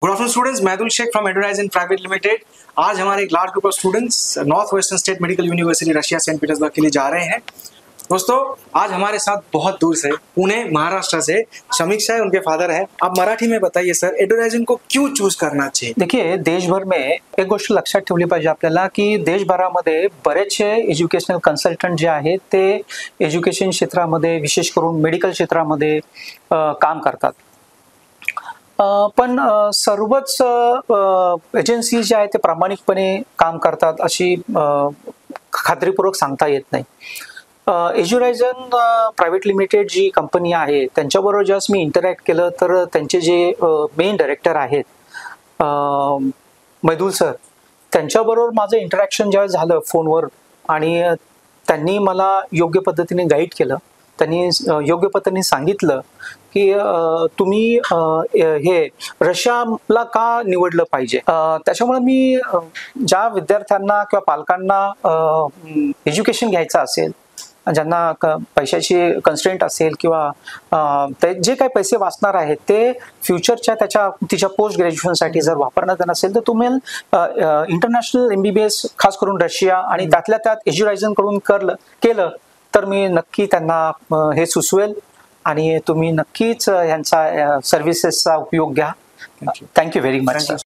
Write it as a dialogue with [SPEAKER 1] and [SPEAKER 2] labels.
[SPEAKER 1] Good afternoon students, Maidul Sheikh from advertising private limited. आज हमारे एक large group of students north western state medical university Russia Saint Petersburg के लिए जा रहे हैं। दोस्तों, आज हमारे साथ बहुत दूर से पुणे महाराष्ट्र से समीक्षा है, उनके फादर हैं। आप मराठी में बताइए सर, एडवर्टाइजिंग को क्यों चूज करना चाहिए?
[SPEAKER 2] देखिए, देशभर में एक गोष्ट लक्षात ठेवली पाहिजे आपल्याला की देशभरामध्ये बरेचसे एज्युकेशनल कन्सल्टंट जे आहेत ते एज्युकेशन क्षेत्रामध्ये विशेष करून मेडिकल क्षेत्रामध्ये काम करतात। पण सर्वच एजन्सी जे आहेत ते प्रामाणिकपणे काम करतात अशी खात्रीपूर्वक सांगता येत नाही। एज्युरायझन प्रायव्हेट लिमिटेड जी कंपनी आहे त्यांच्याबरोबर जस्ट मी इंटरॅक्ट केलं तर त्यांचे जे मेन डायरेक्टर आहेत मैदुल सर, त्यांच्याबरोबर माझं इंटरॅक्शन ज्यावेळेस झालं फोनवर आणि त्यांनी मला योग्य पद्धतीने गाईड केलं। त्यांनी योग्य पद्धतीने सांगितलं की तुम्ही हे रशियाला का निवडलं पाहिजे। त्याच्यामुळे मी ज्या विद्यार्थ्यांना किंवा पालकांना एज्युकेशन घ्यायचं असेल, ज्यांना पैशाची कन्स्ट्रेंट असेल किंवा जे काही पैसे वाचणार आहेत ते फ्युचरच्या तिच्या पोस्ट ग्रॅज्युएशनसाठी जर वापरण्यात नसेल तर तुम्ही इंटरनॅशनल MBBS खास करून रशिया आणि त्यातल्या त्यात एज्युरायझन कडून केलं तर मी नक्की त्यांना हे सुचवेल आणि तुम्ही नक्कीच यांचा सर्व्हिसेसचा उपयोग घ्या। Thank you very much.